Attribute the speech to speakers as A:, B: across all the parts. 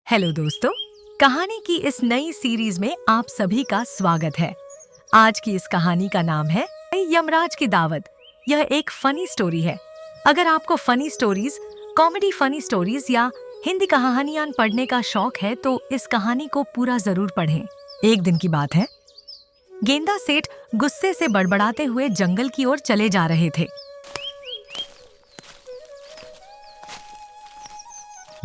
A: Hello दोस्तों, कहानी की इस नई सीरीज में आप सभी का स्वागत है। आज की इस कहानी का नाम है यमराज की दावत। यह एक फनी स्टोरी है। अगर आपको funny stories, comedy funny stories या हिंदी कहानियां पढ़ने का शौक है तो इस कहानी को पूरा जरूर पढ़ें। एक दिन की बात है, गेंदा सेठ गुस्से से बड़बड़ाते हुए जंगल की ओर चले जा रहे थे।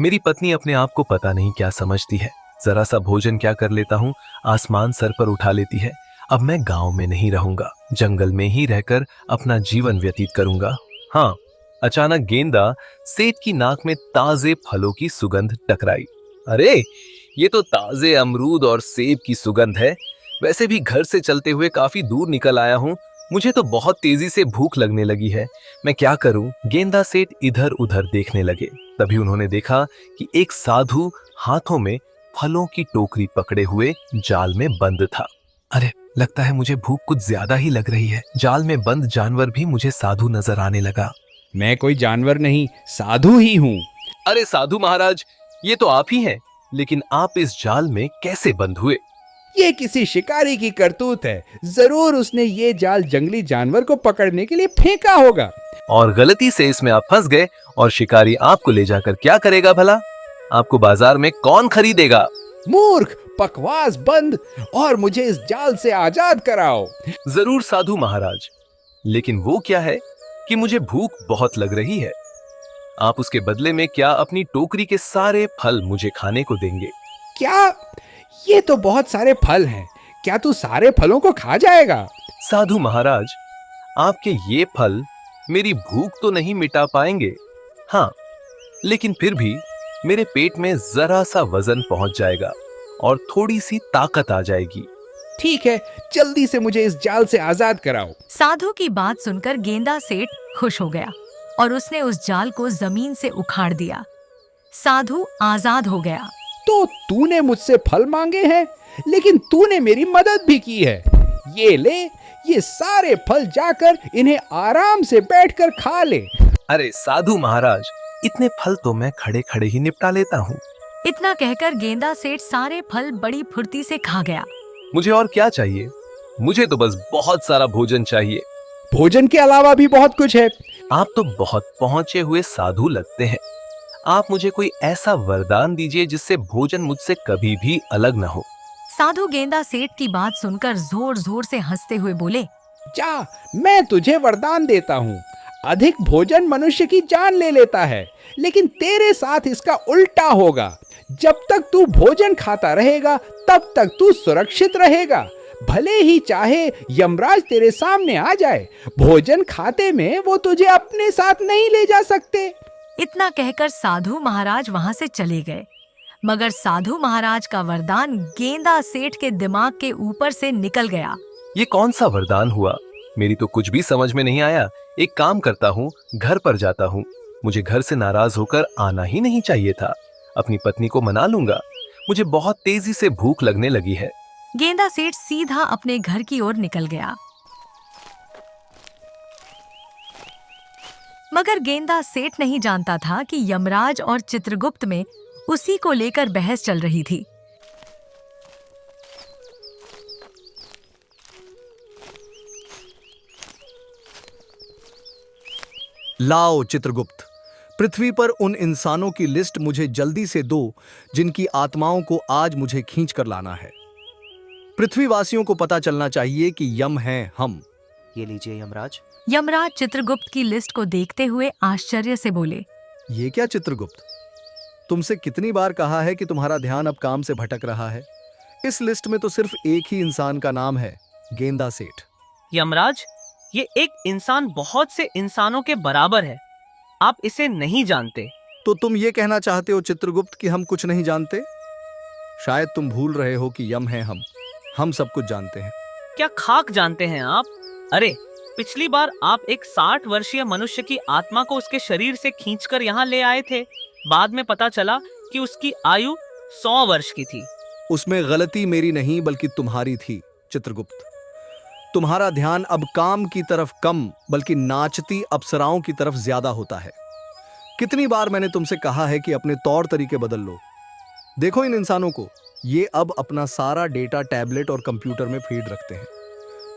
B: मेरी पत्नी अपने आप को पता नहीं क्या समझती है। जरा सा भोजन क्या कर लेता हूँ, आसमान सर पर उठा लेती है। अब मैं गांव में नहीं रहूंगा, जंगल में ही रहकर अपना जीवन व्यतीत करूंगा। हाँ, अचानक गेंदा सेठ की नाक में ताजे फलों की सुगंध टकराई। अरे, ये तो ताजे अमरूद और सेब की सुगंध है। वैसे भी घर से चलते हुए काफी दूर निकल आया हूँ, मुझे तो बहुत तेजी से भूख लगने लगी है। मैं क्या करूं? गेंदा सेठ इधर उधर देखने लगे। तभी उन्होंने देखा कि एक साधु हाथों में फलों की टोकरी पकड़े हुए जाल में बंद था। अरे, लगता है मुझे भूख कुछ ज्यादा ही लग रही है। जाल में बंद जानवर भी मुझे साधु नजर आने लगा।
C: मैं कोई जानवर नहीं, साधु ही हूँ।
B: अरे साधु महाराज, ये तो आप ही हैं, लेकिन आप इस जाल में कैसे बंद हुए?
C: ये किसी शिकारी की करतूत है। जरूर उसने ये जाल जंगली जानवर को पकड़ने के लिए फेंका होगा।
B: और गलती से इसमें आप फंस गए और शिकारी आपको ले जाकर क्या करेगा भला? आपको बाजार में कौन खरीदेगा?
C: मूर्ख, बकवास बंद और मुझे इस जाल से आजाद कराओ।
B: जरूर साधु महाराज, लेकिन वो क्या है कि मुझे भूख बहुत लग रही है। आप उसके बदले में क्या अपनी टोकरी के सारे फल मुझे खाने को देंगे?
C: क्या? ये तो बहुत सारे फल हैं। क्या तू सारे फलों को खा जाएगा?
B: साधु महाराज, आपके ये फल मेरी भूख तो नहीं मिटा पाएंगे। हाँ, लेकिन फिर भी मेरे पेट में जरा सा वजन पहुंच जाएगा और थोड़ी सी ताकत आ जाएगी।
C: ठीक है, जल्दी से मुझे इस जाल से आजाद कराओ।
A: साधु की बात सुनकर गेंदा सेठ खुश हो गया और उसने उस जाल को जमीन से उखाड़ दिया। साधु आजाद हो गया।
C: तो तूने मुझसे फल मांगे हैं, लेकिन तूने मेरी मदद भी की है। ये ले, ये सारे फल जाकर इन्हें आराम से बैठकर खा ले।
B: अरे साधु महाराज, इतने फल तो मैं खड़े खड़े ही निपटा लेता हूँ।
A: इतना कहकर गेंदा सेठ सारे फल बड़ी फुर्ती से खा गया।
B: मुझे और क्या चाहिए? मुझे तो बस बहुत सारा भोजन चाहिए।
C: भोजन के अलावा भी बहुत कुछ है।
B: आप तो बहुत पहुंचे हुए साधु लगते हैं। आप मुझे कोई ऐसा वरदान दीजिए जिससे भोजन मुझसे कभी भी अलग न हो।
A: साधु गेंदा सेठ की बात सुनकर जोर जोर से हंसते हुए बोले,
C: जा, मैं तुझे वरदान देता हूँ। अधिक भोजन मनुष्य की जान ले लेता है, लेकिन तेरे साथ इसका उल्टा होगा। जब तक तू भोजन खाता रहेगा, तब तक तू सुरक्षित रहेगा। भले ही चाहे यमराज तेरे सामने आ जाए, भोजन खाते में वो तुझे अपने साथ नहीं ले जा सकते।
A: इतना कहकर साधु महाराज वहां से चले गए। मगर साधु महाराज का वरदान गेंदा सेठ के दिमाग के ऊपर से निकल गया।
B: ये कौन सा वरदान हुआ? मेरी तो कुछ भी समझ में नहीं आया। एक काम करता हूँ, घर पर जाता हूँ। मुझे घर से नाराज होकर आना ही नहीं चाहिए था। अपनी पत्नी को मना लूंगा। मुझे बहुत तेजी से भूख लगने लगी है।
A: गेंदा सेठ सीधा अपने घर की ओर निकल गया। मगर गेंदा सेठ नहीं जानता था कि यमराज और चित्रगुप्त में उसी को लेकर बहस चल रही थी।
D: लाओ चित्रगुप्त, पृथ्वी पर उन इंसानों की लिस्ट मुझे जल्दी से दो जिनकी आत्माओं को आज मुझे खींच कर लाना है। पृथ्वीवासियों को पता चलना चाहिए कि यम हैं हम।
E: ये लीजिए यमराज।
A: यमराज चित्रगुप्त की लिस्ट को देखते हुए आश्चर्य से बोले,
D: ये क्या चित्रगुप्त, तुमसे कितनी बार कहा है कि तुम्हारा ध्यान अब काम से भटक रहा है। इस लिस्ट में तो सिर्फ एक ही इंसान का नाम है, गेंदा सेठ।
E: यमराज, ये एक इंसान बहुत से इंसानों के बराबर है। आप इसे नहीं जानते।
D: तो तुम ये कहना चाहते हो चित्रगुप्त कि हम कुछ नहीं जानते? शायद तुम भूल रहे हो कि यम हैं हम सब कुछ जानते हैं।
E: क्या खाक जानते हैं आप? अरे, पिछली बार आप एक 60 वर्षीय मनुष्य की आत्मा को उसके शरीर से खींचकर यहाँ ले आए थे। बाद में पता चला कि उसकी आयु 100 वर्ष की थी।
D: उसमें गलती मेरी नहीं बल्कि तुम्हारी थी चित्रगुप्त। तुम्हारा ध्यान अब काम की तरफ कम बल्कि नाचती अप्सराओं की तरफ ज्यादा होता है। कितनी बार मैंने तुमसे कहा है कि अपने तौर तरीके बदल लो। देखो इन इंसानों को, ये अब अपना सारा डेटा टैबलेट और कंप्यूटर में फीड रखते हैं।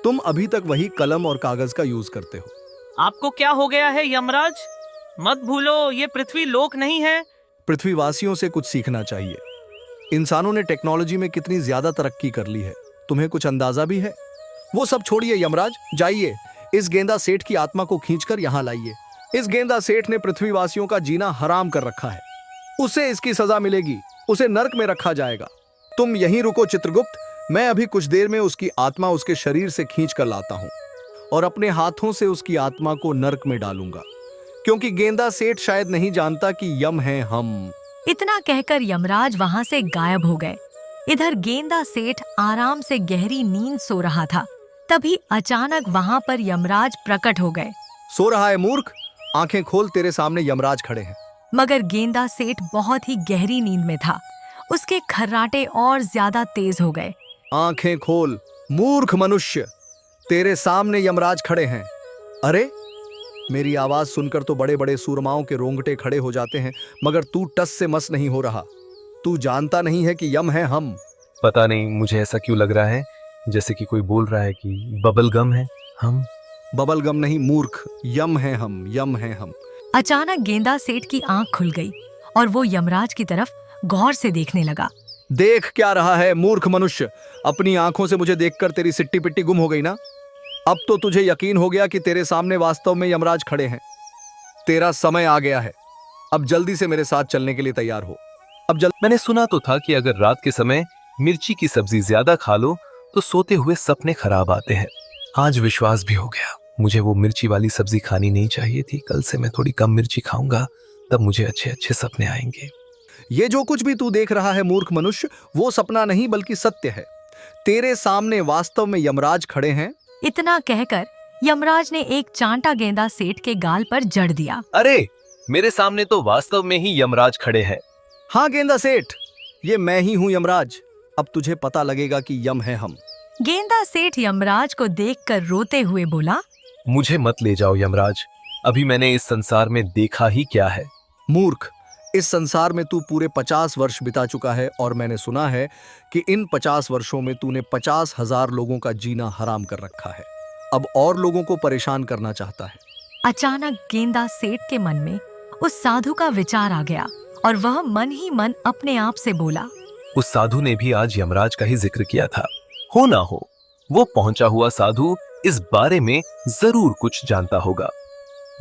D: तुम अभी तक वही कलम और कागज का यूज करते हो।
E: आपको क्या हो गया है यमराज? मत भूलो ये पृथ्वी लोक नहीं है।
D: पृथ्वीवासियों से कुछ सीखना चाहिए। इंसानों ने टेक्नोलॉजी में कितनी ज्यादा तरक्की कर ली है, तुम्हें कुछ अंदाजा भी है? वो सब छोड़िए यमराज, जाइए इस गेंदा सेठ की आत्मा को खींचकर यहाँ लाइए। इस गेंदा सेठ ने पृथ्वीवासियों का जीना हराम कर रखा है। उसे इसकी सजा मिलेगी, उसे नर्क में रखा जाएगा। तुम यहीं रुको चित्रगुप्त, मैं अभी कुछ देर में उसकी आत्मा उसके शरीर से खींच कर लाता हूं और अपने हाथों से उसकी आत्मा को नर्क में डालूंगा, क्योंकि गेंदा सेठ शायद नहीं जानता कि यम हैं हम।
A: इतना कहकर यमराज वहां से गायब हो गए। इधर गेंदा सेठ आराम से गहरी नींद सो रहा था। तभी अचानक वहां पर यमराज प्रकट हो गए।
D: सो रहा है मूर्ख, आंखें खोल, तेरे सामने यमराज खड़े हैं।
A: मगर गेंदा सेठ बहुत ही गहरी नींद में था। उसके खर्राटे और ज्यादा तेज हो गए।
D: आंखें खोल मूर्ख मनुष्य, तेरे सामने यमराज खड़े हैं। अरे मेरी आवाज सुनकर तो बड़े बड़े सूरमाओं के रोंगटे खड़े हो जाते हैं, मगर तू टस से मस नहीं हो रहा। तू जानता नहीं है कि यम है हम।
B: पता नहीं मुझे ऐसा क्यों लग रहा है जैसे कि कोई बोल रहा है कि बबल गम है हम।
D: बबल गम नहीं मूर्ख, यम है हम, यम है हम।
A: अचानक गेंदा सेठ की आंख खुल गई और वो यमराज की तरफ गौर से देखने लगा।
D: देख क्या रहा है मूर्ख मनुष्य, अपनी आंखों से मुझे देखकर तेरी सिट्टी पिट्टी गुम हो गई ना? अब तो तुझे यकीन हो गया कि तेरे सामने वास्तव में यमराज खड़े हैं। तेरा समय आ गया है, अब जल्दी से मेरे साथ चलने के लिए तैयार हो।
B: मैंने सुना तो था कि अगर रात के समय मिर्ची की सब्जी ज्यादा खा लो तो सोते हुए सपने खराब आते हैं। आज विश्वास भी हो गया, मुझे वो मिर्ची वाली सब्जी खानी नहीं चाहिए थी। कल से मैं थोड़ी कम मिर्ची खाऊंगा, तब मुझे अच्छे अच्छे सपने आएंगे।
D: ये जो कुछ भी तू देख रहा है मूर्ख मनुष्य, वो सपना नहीं बल्कि सत्य है। तेरे सामने वास्तव में यमराज खड़े हैं।
A: इतना कहकर यमराज ने एक चांटा गेंदा सेठ के गाल पर जड़ दिया।
B: अरे मेरे सामने तो वास्तव में ही यमराज खड़े हैं।
D: हाँ गेंदा सेठ, ये मैं ही हूँ यमराज। अब तुझे पता लगेगा कि यम है हम।
A: गेंदा सेठ यमराज को देखकर रोते हुए बोला,
B: मुझे मत ले जाओ यमराज, अभी मैंने इस संसार में देखा ही क्या है।
D: मूर्ख, इस संसार में तू पूरे 50 वर्ष बिता चुका है और मैंने सुना है कि इन 50 वर्षों में तूने 50,000 लोगों का जीना हराम कर रखा है। अब और लोगों को परेशान करना चाहता है।
A: अचानक गेंदा सेठ के मन में उस साधु का विचार आ गया और वह मन ही मन अपने आप से बोला,
B: उस साधु ने भी आज यमराज का ही जिक्र किया था। हो ना हो वो पहुंचा हुआ साधु इस बारे में जरूर कुछ जानता होगा।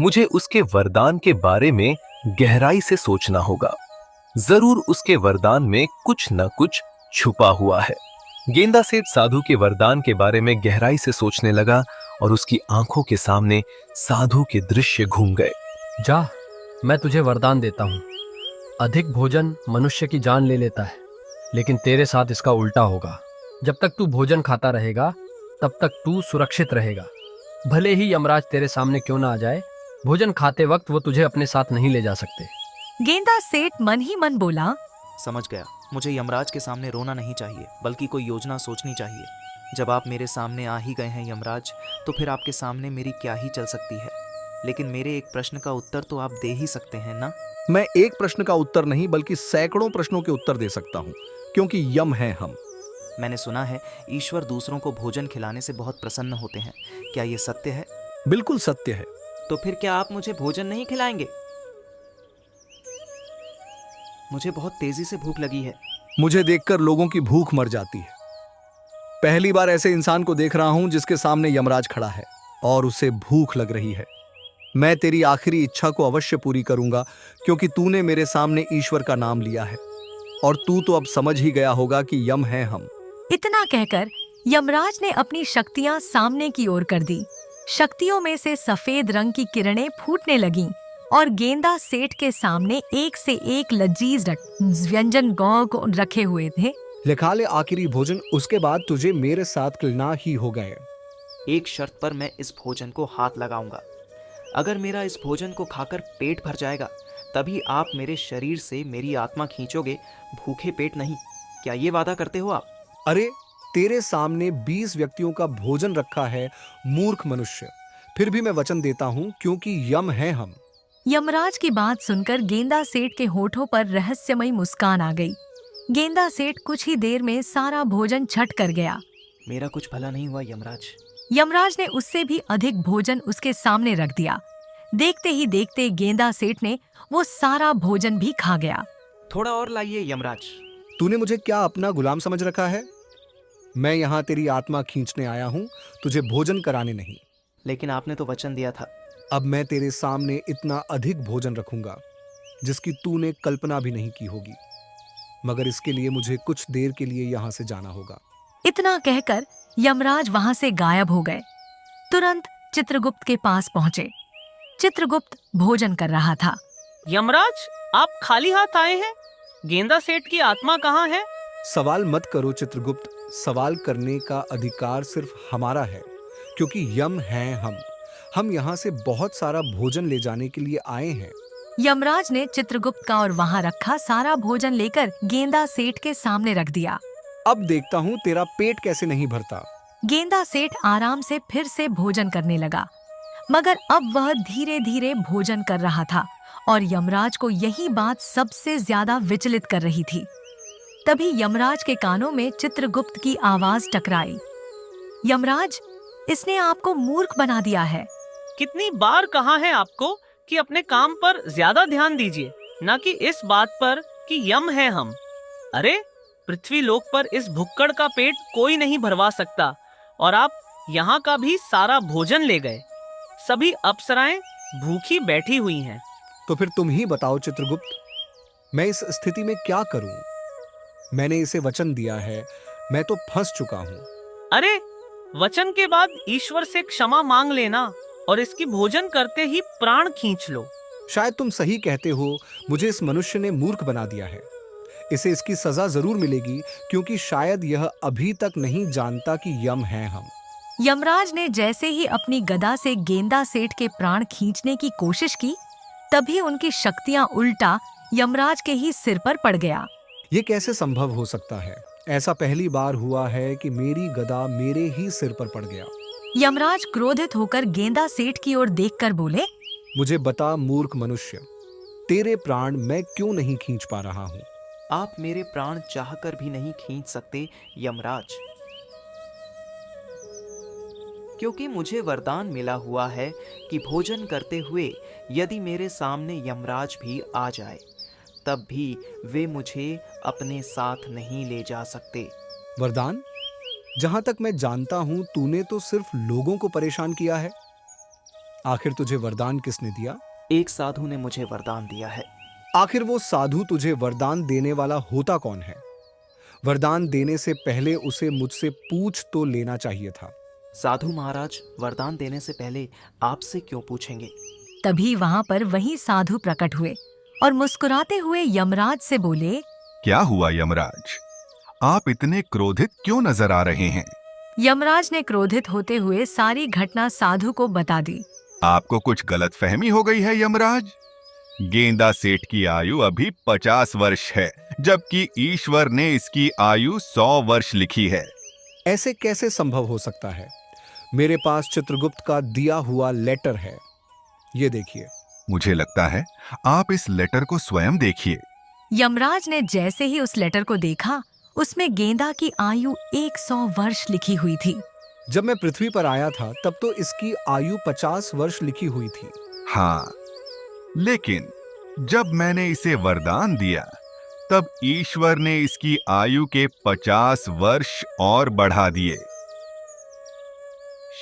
B: मुझे उसके वरदान के बारे में गहराई से सोचना होगा। जरूर उसके वरदान में कुछ न कुछ छुपा हुआ है। गेंदा सेठ साधु के वरदान के बारे में गहराई से सोचने लगा और उसकी आंखों के सामने साधु के दृश्य घूम गए।
F: जा, मैं तुझे वरदान देता हूँ। अधिक भोजन मनुष्य की जान ले लेता है, लेकिन तेरे साथ इसका उल्टा होगा। जब तक तू भोजन खाता रहेगा तब तक तू सुरक्षित रहेगा। भले ही यमराज तेरे सामने क्यों ना आ जाए, भोजन खाते वक्त वो तुझे अपने साथ नहीं ले जा सकते।
A: गेंदा सेठ मन ही मन बोला,
G: समझ गया, मुझे यमराज के सामने रोना नहीं चाहिए, बल्कि कोई योजना सोचनी चाहिए। जब आप मेरे सामने आ ही गए हैं यमराज, तो फिर आपके सामने मेरी क्या ही चल सकती है। लेकिन मेरे एक प्रश्न का उत्तर तो आप दे ही सकते हैं ना?
D: मैं एक प्रश्न का उत्तर नहीं बल्कि सैकड़ों प्रश्नों के उत्तर दे सकता हूँ, क्योंकि यम है हम।
G: मैंने सुना है ईश्वर दूसरों को भोजन खिलाने से बहुत प्रसन्न होते हैं, क्या ये सत्य है?
D: बिल्कुल सत्य है।
G: तो फिर क्या आप मुझे भोजन नहीं खिलाएंगे? मुझे बहुत तेजी से भूख लगी है।
D: मुझे देखकर लोगों की भूख मर जाती है। पहली बार ऐसे इंसान को देख रहा हूं जिसके सामने यमराज खड़ा है और उसे भूख लग रही है। मैं तेरी आखिरी इच्छा को अवश्य पूरी करूंगा, क्योंकि तूने मेरे सामने ईश्वर का नाम लिया है और तू तो अब समझ ही गया होगा कि यम है हम।
A: इतना कहकर यमराज ने अपनी शक्तियां सामने की ओर कर दी। शक्तियों में से सफेद रंग की किरणें फूटने लगीं और गेंदा सेठ के सामने एक से एक लजीज व्यंजन गौ को रखे हुए थे।
C: लिखा ले आखिरी भोजन, उसके बाद तुझे मेरे साथ खिलना ही हो गए।
G: एक शर्त पर मैं इस भोजन को हाथ लगाऊंगा। अगर मेरा इस भोजन को खाकर पेट भर जाएगा, तभी आप मेरे शरीर से मेरी आत्मा खींचोगे, भूखे पेट नहीं। क्या ये वादा करते हो आप?
C: अरे तेरे सामने 20 व्यक्तियों का भोजन रखा है मूर्ख मनुष्य। फिर भी मैं वचन देता हूँ, क्योंकि यम है हम।
A: यमराज की बात सुनकर गेंदा सेठ के होठों पर रहस्यमयी मुस्कान आ गई। गेंदा सेठ कुछ ही देर में सारा भोजन छट कर गया।
G: मेरा कुछ भला नहीं हुआ यमराज।
A: यमराज ने उससे भी अधिक भोजन उसके सामने रख दिया। देखते ही देखते गेंदा सेठ ने वो सारा भोजन भी खा गया।
G: थोड़ा और लाइए यमराज।
D: तूने मुझे क्या अपना गुलाम समझ रखा है? मैं यहाँ तेरी आत्मा खींचने आया हूँ, तुझे भोजन कराने नहीं।
G: लेकिन आपने तो वचन दिया था।
D: अब मैं तेरे सामने इतना अधिक भोजन रखूंगा जिसकी तूने कल्पना भी नहीं की होगी, मगर इसके लिए मुझे कुछ देर के लिए यहाँ से जाना होगा।
A: इतना कहकर यमराज वहां से गायब हो गए। तुरंत चित्रगुप्त के पास पहुंचे। चित्रगुप्त भोजन कर रहा था।
E: यमराज, आप खाली हाथ आए हैं? गेंदा सेठ की आत्मा कहाँ है?
D: सवाल मत करो चित्रगुप्त, सवाल करने का अधिकार सिर्फ हमारा है, क्योंकि यम हैं हम यहाँ से बहुत सारा भोजन ले जाने के लिए आए हैं।
A: यमराज ने चित्रगुप्त का और वहां रखा सारा भोजन लेकर गेंदा सेठ के सामने रख दिया।
D: अब देखता हूँ तेरा पेट कैसे नहीं भरता।
A: गेंदा सेठ आराम से फिर से भोजन करने लगा, मगर अब वह धीरे धीरे भोजन कर रहा था और यमराज को यही बात सबसे ज्यादा विचलित कर रही थी। तभी यमराज के कानों में चित्रगुप्त की आवाज टकराई। यमराज, इसने आपको मूर्ख बना दिया है।
E: कितनी बार कहा है आपको कि अपने काम पर ज्यादा ध्यान दीजिए, न कि इस बात पर कि यम है हम। अरे, पृथ्वी लोक पर इस भुक्कड़ का पेट कोई नहीं भरवा सकता और आप यहाँ का भी सारा भोजन ले गए। सभी अप्सराएं भूखी बैठी हुई हैं।
D: तो फिर तुम ही बताओ चित्रगुप्त, मैं इस स्थिति में क्या करूं? मैंने इसे वचन दिया है, मैं तो फंस चुका हूं।
E: अरे, वचन के बाद ईश्वर से क्षमा मांग लेना और इसकी भोजन करते ही प्राण खींच लो।
D: शायद तुम सही कहते हो, मुझे इस मनुष्य ने मूर्ख बना दिया है। इसे इसकी सजा जरूर मिलेगी, क्योंकि शायद यह अभी तक नहीं जानता कि यम हैं हम।
A: यमराज ने जैसे ही अपनी गदा से गेंदा सेठ के प्राण खींचने की कोशिश की, तभी उनकी शक्तियां उल्टा यमराज के ही सिर पर पड़ गया।
D: ये कैसे संभव हो सकता है? ऐसा पहली बार हुआ है कि मेरी गदा मेरे ही सिर पर पड़ गया।
A: यमराज क्रोधित होकर गेंदा सेठ की ओर देखकर बोले,
D: मुझे बता मूर्ख मनुष्य, तेरे प्राण मैं क्यों नहीं खींच पा रहा हूँ?
G: आप मेरे प्राण चाहकर भी नहीं खींच सकते यमराज, क्योंकि मुझे वरदान मिला हुआ है कि भोजन करते हुए यदि मेरे सामने यमराज भी आ जाए, तब भी वे मुझे अपने साथ नहीं ले जा सकते।
D: वरदान? जहां तक मैं जानता हूं तूने तो सिर्फ लोगों को परेशान किया है। आखिर तुझे वरदान किसने दिया?
G: एक साधु ने मुझे वरदान दिया है।
D: आखिर वो साधु तुझे वरदान देने वाला होता कौन है? वरदान देने से पहले उसे मुझसे पूछ तो लेना चाहिए था।
G: साधु महाराज, वरदान देने से पहले आपसे क्यों पूछेंगे?
A: तभी वहां पर वही साधु प्रकट हुए और मुस्कुराते हुए यमराज से बोले,
H: क्या हुआ यमराज? आप इतने क्रोधित क्यों नजर आ रहे हैं?
A: यमराज ने क्रोधित होते हुए सारी घटना साधु को बता दी।
H: आपको कुछ गलतफहमी हो गई है यमराज। गेंदा सेठ की आयु अभी 50 वर्ष है, जबकि ईश्वर ने इसकी आयु 100 वर्ष लिखी है।
D: ऐसे कैसे संभव हो सकता है? मेरे पास चित्रगुप्त का दिया हुआ लेटर है, ये देखिए।
H: मुझे लगता है आप इस लेटर को स्वयं देखिए।
A: यमराज ने जैसे ही उस लेटर को देखा, उसमें गेंदा की आयु 100 वर्ष लिखी हुई थी।
D: जब मैं पृथ्वी पर आया था तब तो इसकी आयु 50 वर्ष लिखी हुई थी।
H: हाँ, लेकिन जब मैंने इसे वरदान दिया तब ईश्वर ने इसकी आयु के 50 वर्ष और बढ़ा दिए।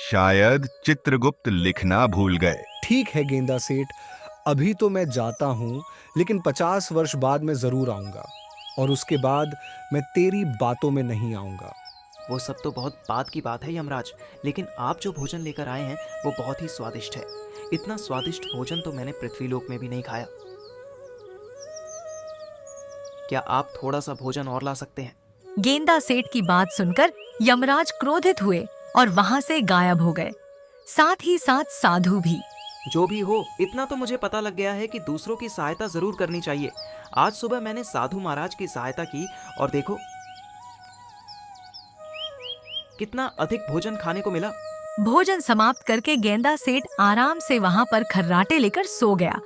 H: शायद चित्रगुप्त लिखना भूल गए।
D: ठीक है गेंदा सेठ, अभी तो मैं जाता हूं, लेकिन 50 वर्ष बाद मैं जरूर आऊंगा और उसके बाद मैं तेरी बातों में नहीं आऊंगा।
G: वो सब तो बहुत बात की बात है यमराज, लेकिन आप जो भोजन लेकर आए हैं वो बहुत ही स्वादिष्ट है। इतना स्वादिष्ट भोजन तो मैंने पृथ्वीलोक में भी नहीं खाया। क्या आप थोड़ा सा भोजन और ला सकते हैं?
A: गेंदा सेठ की बात सुनकर यमराज क्रोधित हुए और वहां से गायब हो गए, साथ ही साथ साधु भी।
G: जो भी हो, इतना तो मुझे पता लग गया है कि दूसरों की सहायता जरूर करनी चाहिए। आज सुबह मैंने साधु महाराज की सहायता की और देखो कितना अधिक भोजन खाने को मिला।
A: भोजन समाप्त करके गेंदा सेठ आराम से वहां पर खर्राटे लेकर सो गया।